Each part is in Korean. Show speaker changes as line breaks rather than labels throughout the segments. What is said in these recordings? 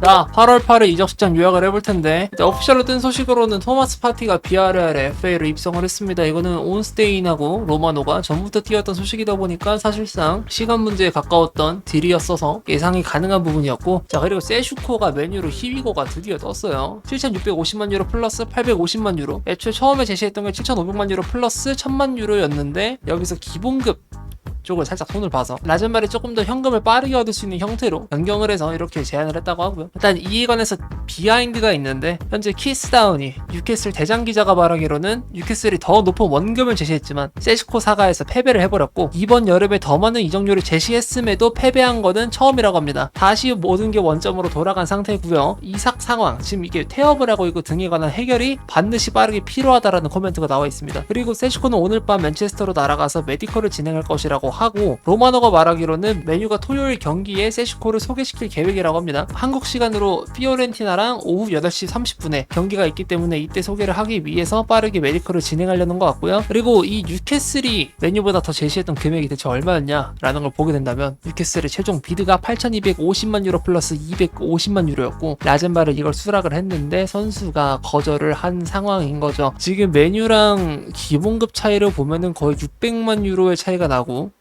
자, 8월 8일 이적 시장 요약을 해볼 텐데, 오피셜로 뜬 소식으로는 토마스 파티가 BRL FA로 입성을 했습니다. 이거는 온스테인하고 로마노가 전부터 띄웠던 소식이다 보니까 사실상 시간 문제에 가까웠던 딜이었어서 예상이 가능한 부분이었고, 자, 그리고 세슈코가 메뉴로 히비고가 드디어 떴어요. 7,650만 유로 플러스 850만 유로. 애초에 처음에 제시했던 게 7,500만 유로 플러스 1,000만 유로였는데, 여기서 기본급 쪽을 살짝 손을 봐서 라젠발이 조금 더 현금을 빠르게 얻을 수 있는 형태로 변경을 해서 이렇게 제안을 했다고 하고요. 일단 이에 관해서 비하인드가 있는데, 현재 키스다운이 뉴캐슬 대장 기자가 말하기로는 뉴캐슬이 더 높은 원금을 제시했지만 세슈코 사가에서 패배를 해버렸고, 이번 여름에 더 많은 이적료를 제시했음에도 패배한 거는 처음이라고 합니다. 다시 모든 게 원점으로 돌아간 상태고요. 이삭 상황, 지금 이게 태업을 하고 있고 등에 관한 해결이 반드시 빠르게 필요하다라는 코멘트가 나와 있습니다. 그리고 세슈코는 오늘 밤 맨체스터로 날아가서 메디컬을 진행할 것이라고 하고, 로마노가 말하기로는 메뉴가 토요일 경기에 세슈코를 소개시킬 계획이라고 합니다. 한국 시간으로 피오렌티나랑 오후 8시 30분에 경기가 있기 때문에 이때 소개를 하기 위해서 빠르게 메디컬을 진행하려는 것 같고요. 그리고 이 뉴캐슬이 메뉴보다 더 제시했던 금액이 대체 얼마였냐 라는 걸 보게 된다면, 뉴캐슬의 최종 비드가 8,250만 유로 플러스 250만 유로였고, 라젠바를 이걸 수락을 했는데 선수가 거절을 한 상황인 거죠. 지금 메뉴랑 기본급 차이를 보면은 거의 600만 유로의 차이가 나고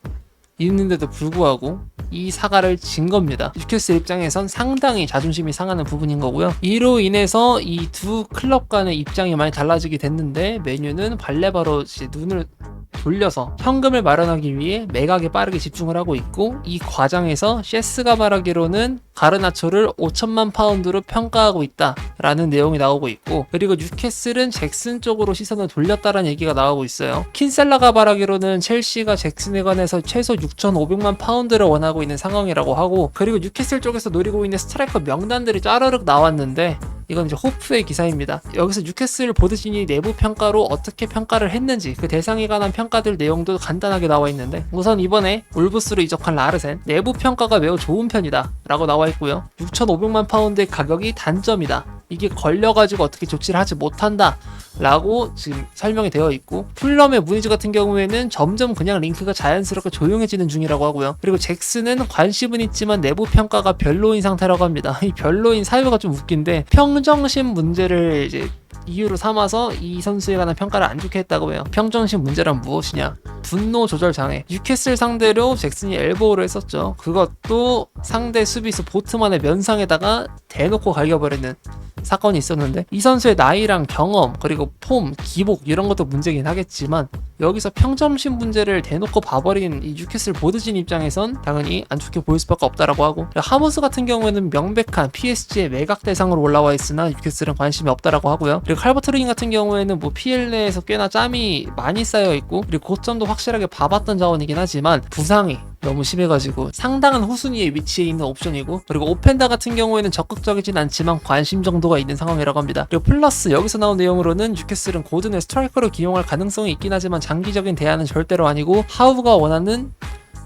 있는데도 불구하고 이 사과를 진 겁니다. 뉴캐슬 입장에선 상당히 자존심이 상하는 부분인 거고요. 이로 인해서 이 두 클럽 간의 입장이 많이 달라지게 됐는데, 메뉴는 발레바로 눈을 돌려서 현금을 마련하기 위해 매각에 빠르게 집중을 하고 있고, 이 과정에서 셰스가 말하기로는 가르나초를 5천만 파운드로 평가하고 있다라는 내용이 나오고 있고, 그리고 뉴캐슬은 잭슨 쪽으로 시선을 돌렸다라는 얘기가 나오고 있어요. 킨셀라가 말하기로는 첼시가 잭슨에 관해서 최소 6,500만 파운드를 원하고 있는 상황이라고 하고, 그리고 뉴캐슬 쪽에서 노리고 있는 스트라이커 명단들이 짜르륵 나왔는데, 이건 이제 호프의 기사입니다. 여기서 뉴캐슬 보드진이 내부 평가로 어떻게 평가를 했는지 그 대상에 관한 평가들 내용도 간단하게 나와 있는데, 우선 이번에 울브스로 이적한 라르센 내부 평가가 매우 좋은 편이다 라고 나와 있고요. 6,500만 파운드의 가격이 단점이다, 이게 걸려가지고 어떻게 조치를 하지 못한다 라고 지금 설명이 되어 있고, 풀럼의 무니즈 같은 경우에는 점점 그냥 링크가 자연스럽게 조용해지는 중이라고 하고요. 그리고 잭슨은 관심은 있지만 내부 평가가 별로인 상태라고 합니다. 이 별로인 사유가 좀 웃긴데, 평정심 문제를 이제 이유로 삼아서 이 선수에 관한 평가를 안 좋게 했다고 해요. 평정심 문제란 무엇이냐? 분노 조절 장애. 뉴캐슬 상대로 잭슨이 엘보우를 했었죠. 그것도 상대 수비수 보트만의 면상에다가 대놓고 갈겨버리는 사건이 있었는데, 이 선수의 나이랑 경험, 그리고 폼, 기복 이런 것도 문제긴 하겠지만, 여기서 평정심 문제를 대놓고 봐버린 이 뉴캐슬 보드진 입장에선 당연히 안 좋게 보일 수밖에 없다라고 하고, 하모스 같은 경우에는 명백한 PSG의 매각 대상으로 올라와 있으나 뉴캐슬은 관심이 없다라고 하고요. 그리고 칼버트 르인 같은 경우에는 뭐 PL 내에서 꽤나 짬이 많이 쌓여 있고, 그리고 고점도 확실하게 봐봤던 자원이긴 하지만 부상이 너무 심해가지고 상당한 후순위에 위치해 있는 옵션이고, 그리고 오펜다 같은 경우에는 적극적이진 않지만 관심 정도가 있는 상황이라고 합니다. 그리고 플러스 여기서 나온 내용으로는 뉴캐슬은 고든을 스트라이커로 기용할 가능성이 있긴 하지만 장기적인 대안은 절대로 아니고, 하우가 원하는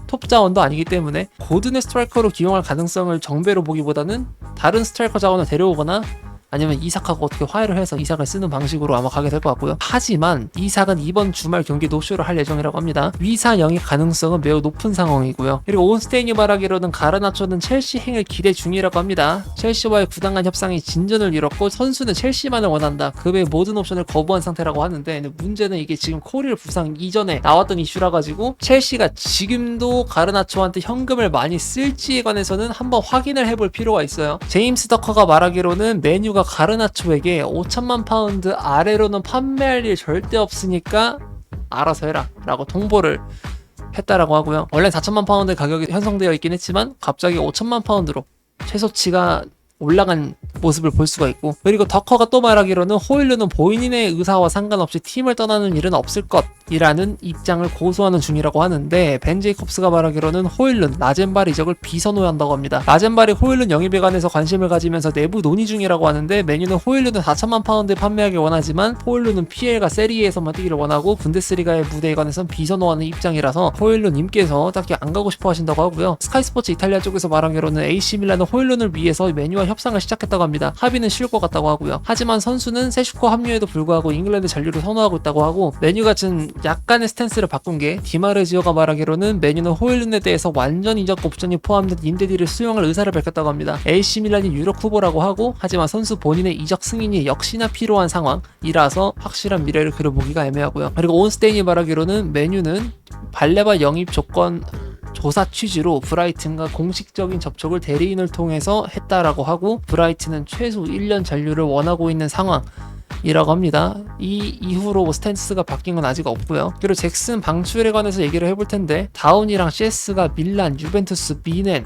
톱 자원도 아니기 때문에 고든의 스트라이커로 기용할 가능성을 정배로 보기보다는 다른 스트라이커 자원을 데려오거나 아니면 이삭하고 어떻게 화해를 해서 이삭을 쓰는 방식으로 아마 가게 될 것 같고요. 하지만 이삭은 이번 주말 경기 노쇼를 할 예정이라고 합니다. 위사 영입 가능성은 매우 높은 상황이고요. 그리고 온스테인이 말하기로는 가르나초는 첼시 행을 기대 중이라고 합니다. 첼시와의 구단 간 협상이 진전을 이뤘고, 선수는 첼시만을 원한다, 그 외 모든 옵션을 거부한 상태라고 하는데, 근데 문제는 이게 지금 코릴 부상 이전에 나왔던 이슈라 가지고 첼시가 지금도 가르나초한테 현금을 많이 쓸지에 관해서는 한번 확인을 해볼 필요가 있어요. 제임스 더커가 말하기로는 메뉴가 가르나초에게 5천만 파운드 아래로는 판매할 일 절대 없으니까 알아서 해라 라고 통보를 했다라고 하고요. 원래 4천만 파운드 가격이 형성되어 있긴 했지만 갑자기 5천만 파운드로 최소치가 올라간 모습을 볼 수가 있고, 그리고 더커가 또 말하기로는 호일루는 본인의 의사와 상관없이 팀을 떠나는 일은 없을 것이라는 입장을 고수하는 중이라고 하는데, 벤 제이콥스가 말하기로는 호일룬 라젠발 이적을 비선호한다고 합니다. 라젠발이 호일룬 영입에 관해서 관심을 가지면서 내부 논의 중이라고 하는데, 메뉴는 호일룬은 4천만 파운드에 판매하길 원하지만 호일룬은 PL과 세리에에서만 뛰기를 원하고 분데스리가의 무대에 관해서는 비선호하는 입장이라서 호일룬님께서 딱히 안 가고 싶어 하신다고 하고요. 스카이스포츠 이탈리아 쪽에서 말하기로는 AC 밀란은 호일룬을 위해서 메뉴와 협상을 시작했다고 있다고 합니다. 합의는 쉬울 것 같다고 하고요. 하지만 선수는 세슈코 합류에도 불구하고 잉글랜드 잔류를 선호하고 있다고 하고, 메뉴가 지금 약간의 스탠스를 바꾼 게 디마르지오가 말하기로는 메뉴는 호일룬에 대해서 완전 이적 옵션이 포함된 임대딜을 수용할 의사를 밝혔다고 합니다. AC 밀란이 유력 후보라고 하고, 하지만 선수 본인의 이적 승인이 역시나 필요한 상황이라서 확실한 미래를 그려보기가 애매하고요. 그리고 온스테인이 말하기로는 메뉴는 발레바 영입 조건 조사 취지로 브라이튼과 공식적인 접촉을 대리인을 통해서 했다라고 하고, 브라이튼은 최소 1년 잔류를 원하고 있는 상황이라고 합니다. 이 이후로 스탠스가 바뀐 건 아직 없고요. 그리고 잭슨 방출에 관해서 얘기를 해볼 텐데, 다운이랑 CS가 밀란, 유벤투스, 미넨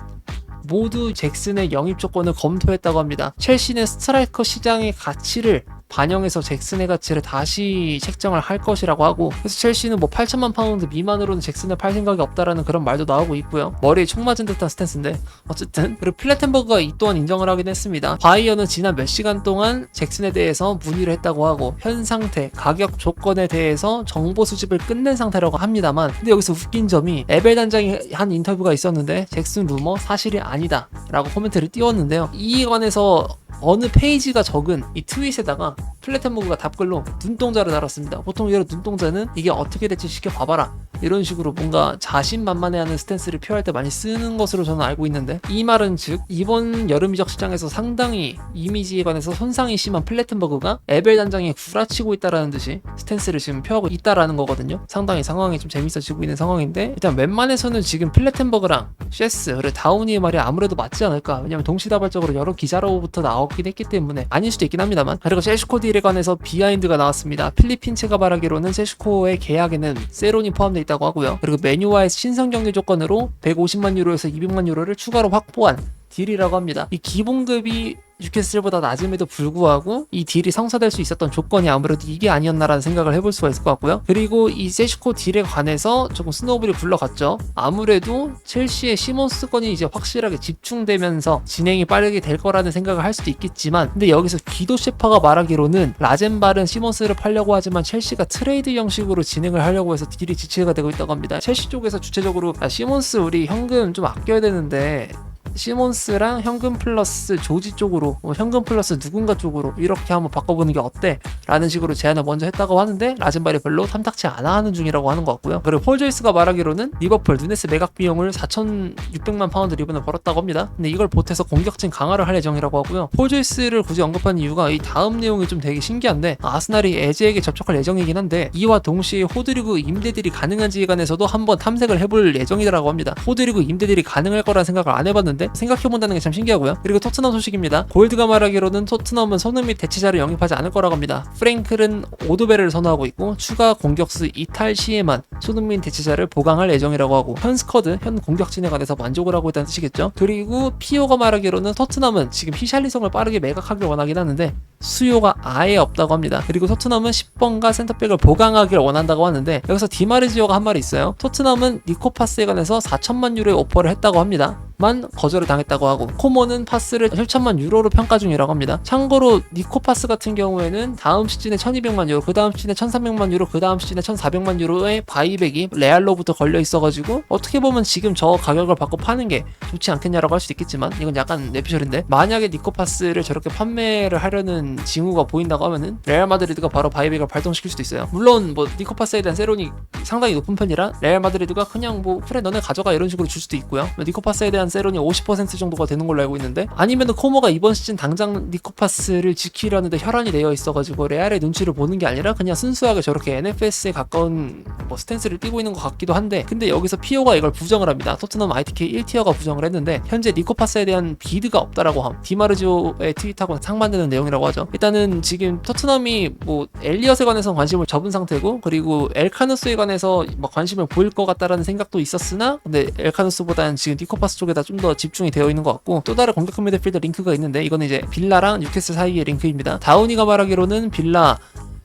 모두 잭슨의 영입 조건을 검토했다고 합니다. 첼시는 스트라이커 시장의 가치를 반영해서 잭슨의 가치를 다시 책정을 할 것이라고 하고, 그래서 첼시는 뭐 8천만 파운드 미만으로는 잭슨을 팔 생각이 없다라는 그런 말도 나오고 있고요. 머리에 총 맞은 듯한 스탠스인데 어쨌든. 그리고 플래텐버그가 이 또한 인정을 하긴 했습니다. 바이어는 지난 몇 시간 동안 잭슨에 대해서 문의를 했다고 하고, 현 상태, 가격 조건에 대해서 정보 수집을 끝낸 상태라고 합니다만, 근데 여기서 웃긴 점이 에벨 단장이 한 인터뷰가 있었는데 잭슨 루머 사실이 아니다 라고 코멘트를 띄웠는데요. 이 관해서 어느 페이지가 적은 이 트윗에다가 플래텐버그가 답글로 눈동자를 달았습니다. 보통 이런 눈동자는 이게 어떻게 될지 지켜봐봐라, 이런 식으로 뭔가 자신만만해하는 스탠스를 표할 때 많이 쓰는 것으로 저는 알고 있는데, 이 말은 즉 이번 여름 이적 시장에서 상당히 이미지에 관해서 손상이 심한 플래텐버그가 에벨 단장이 구라치고 있다라는 듯이 스탠스를 지금 표하고 있다라는 거거든요. 상당히 상황이 좀 재밌어지고 있는 상황인데, 일단 웬만해서는 지금 플래텐버그랑 셰스 그리고 다우니의 말이 아무래도 맞지 않을까. 왜냐면 동시다발적으로 여러 기자로부터 나오긴 했기 때문에, 아닐 수도 있긴 합니다만. 그리고 세슈코 딜에 관해서 비하인드가 나왔습니다. 필리핀체가 말하기로는 세슈코의 계약에는 세론이 포함되어 있다고 하고요. 그리고 메뉴와의 신성 경기 조건으로 150만 유로에서 200만 유로를 추가로 확보한 딜이라고 합니다. 이 기본급이 뉴캐슬보다 낮음에도 불구하고 이 딜이 성사될 수 있었던 조건이 아무래도 이게 아니었나라는 생각을 해볼 수가 있을 것 같고요. 그리고 이 세슈코 딜에 관해서 조금 스노우볼이 굴러갔죠. 아무래도 첼시의 시몬스 건이 이제 확실하게 집중되면서 진행이 빠르게 될 거라는 생각을 할 수도 있겠지만, 근데 여기서 기도 셰퍼가 말하기로는 라젠발은 시몬스를 팔려고 하지만 첼시가 트레이드 형식으로 진행을 하려고 해서 딜이 지체가 되고 있다고 합니다. 첼시 쪽에서 주체적으로 시몬스 우리 현금 좀 아껴야 되는데 시몬스랑 현금 플러스 조지 쪽으로, 현금 플러스 누군가 쪽으로 이렇게 한번 바꿔보는 게 어때? 라는 식으로 제안을 먼저 했다고 하는데, 라젠발이 별로 탐탁치 않아 하는 중이라고 하는 것 같고요. 그리고 폴 조이스가 말하기로는 리버풀 누네스 매각 비용을 4,600만 파운드 리본을 벌었다고 합니다. 근데 이걸 보태서 공격진 강화를 할 예정이라고 하고요. 폴 조이스를 굳이 언급한 이유가 이 다음 내용이 좀 되게 신기한데, 아스날이 에제에게 접촉할 예정이긴 한데, 이와 동시에 호드리그 임대들이 가능한지에 관해서도 한번 탐색을 해볼 예정이라고 합니다. 호드리그 임대들이 가능할 거라는 생각을 안 해봤는데 생각해본다는 게 참 신기하고요. 그리고 토트넘 소식입니다. 골드가 말하기로는 토트넘은 손흥민 대체자를 영입하지 않을 거라고 합니다. 프랭클은 오드베를 선호하고 있고, 추가 공격수 이탈 시에만 손흥민 대체자를 보강할 예정이라고 하고, 현 스쿼드, 현 공격진에 관해서 만족을 하고 있다는 뜻이겠죠. 그리고 피오가 말하기로는 토트넘은 지금 히샬리송을 빠르게 매각하길 원하긴 하는데 수요가 아예 없다고 합니다. 그리고 토트넘은 10번가 센터백을 보강하길 원한다고 하는데, 여기서 디마르지오가 한 말이 있어요. 토트넘은 니코파스에 관해서 4천만 유로의 오퍼를 했다고 합니다. 만 거절을 당했다고 하고, 코모는 파스를 7천만 유로로 평가 중이라고 합니다. 참고로 니코파스 같은 경우에는 다음 시즌에 1200만 유로, 그 다음 시즌에 1300만 유로, 그 다음 시즌에 1400만 유로의 바이백이 레알로부터 걸려 있어가지고, 어떻게 보면 지금 저 가격을 받고 파는 게 좋지 않겠냐라고 할 수도 있겠지만, 이건 약간 내피셜인데, 만약에 니코파스를 저렇게 판매를 하려는 징후가 보인다고 하면은 레알 마드리드가 바로 바이백을 발동시킬 수도 있어요. 물론 뭐 니코파스에 대한 세론이 상당히 높은 편이라 레알 마드리드가 그냥 뭐 그래 너네 가져가 이런 식으로 줄 수도 있고요. 니코파스에 대한 세론이 50% 정도가 되는 걸로 알고 있는데, 아니면은 코모가 이번 시즌 당장 니코파스를 지키려는데 혈안이 되어 있어가지고 레알의 눈치를 보는 게 아니라 그냥 순수하게 저렇게 NFS에 가까운 뭐 스탠스를 띄고 있는 것 같기도 한데, 근데 여기서 피오가 이걸 부정을 합니다. 토트넘 ITK 1티어가 부정을 했는데 현재 니코파스에 대한 비드가 없다라고 함. 디마르지오의 트윗하고는 상반되는 내용이라고 하죠. 일단은 지금 토트넘이 뭐 엘리엇에 관해서 관심을 접은 상태고, 그리고 엘카누스에 관해서 막 관심을 보일 것 같다라는 생각도 있었으나, 근데 엘카누스보다는 지금 니코파스 쪽에다 좀 더 집중이 되어 있는 것 같고, 또 다른 공격형 미드필더 링크가 있는데, 이거는 이제 빌라랑 뉴캐슬 사이의 링크입니다. 다우니가 말하기로는 빌라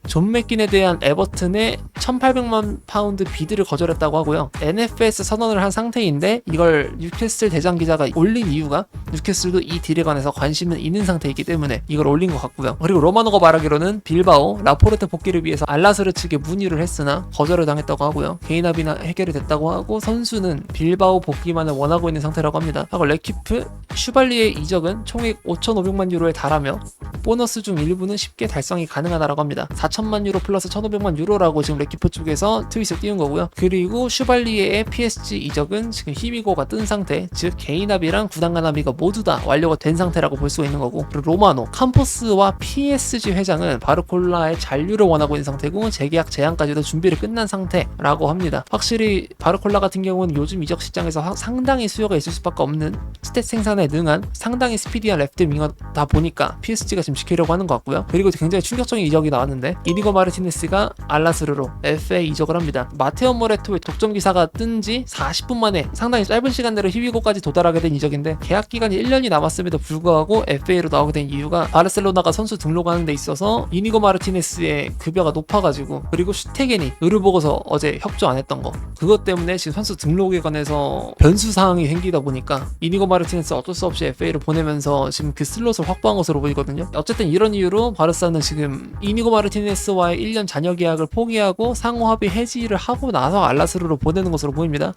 존 맥긴에 대한 에버튼의 1800만 파운드 비드를 거절했다고 하고요. NFS 선언을 한 상태인데 이걸 뉴캐슬 대장 기자가 올린 이유가 뉴캐슬도 이 딜에 관해서 관심은 있는 상태이기 때문에 이걸 올린 것 같고요. 그리고 로마노가 말하기로는 빌바오, 라포르테 복귀를 위해서 알라스르 측에 문의를 했으나 거절을 당했다고 하고요. 개인 합의나 해결이 됐다고 하고 선수는 빌바오 복귀만을 원하고 있는 상태라고 합니다. 하고 레키프, 슈발리의 이적은 총액 5,500만 유로에 달하며 보너스 중 일부는 쉽게 달성이 가능하다라고 합니다. 4천만 유로 플러스 1,500만 유로라고 지금 레키프 쪽에서 트윗을 띄운 거고요. 그리고 슈발리에의 PSG 이적은 지금 히비고가 뜬 상태, 즉 개인 합의랑 구단 간 합의가 모두 다 완료가 된 상태라고 볼 수가 있는 거고, 그리고 로마노, 캄포스와 PSG 회장은 바르콜라의 잔류를 원하고 있는 상태고 재계약 제한까지도 준비를 끝난 상태라고 합니다. 확실히 바르콜라 같은 경우는 요즘 이적 시장에서 상당히 수요가 있을 수밖에 없는 스탯 생산에 능한 상당히 스피디한 레프트 윙어다 보니까 PSG가 지금 지키려고 하는 것 같고요. 그리고 굉장히 충격적인 이적이 나왔는데 이니고 마르티네스가 알라스르로 FA 이적을 합니다. 마테오 모레토의 독점 기사가 뜬 지 40분 만에 상당히 짧은 시간 내로 히비고까지 도달하게 된 이적인데 계약 기간이 1년이 남았음에도 불구하고 FA로 나오게 된 이유가 바르셀로나가 선수 등록하는 데 있어서 이니고 마르티네스의 급여가 높아가지고, 그리고 슈테겐이 의료 보고서 어제 협조 안 했던 거, 그것 때문에 지금 선수 등록에 관해서 변수 사항이 생기다 보니까 이니고 마르티네스 어쩔 수 없이 FA를 보내면서 지금 그 슬롯을 확보한 것으로 보이거든요. 어쨌든 이런 이유로 바르사는 지금 이니고 마르티네스와의 1년 잔여 계약을 포기하고 상호 합의 해지를 하고 나서 알라스르로 보내는 것으로 보입니다.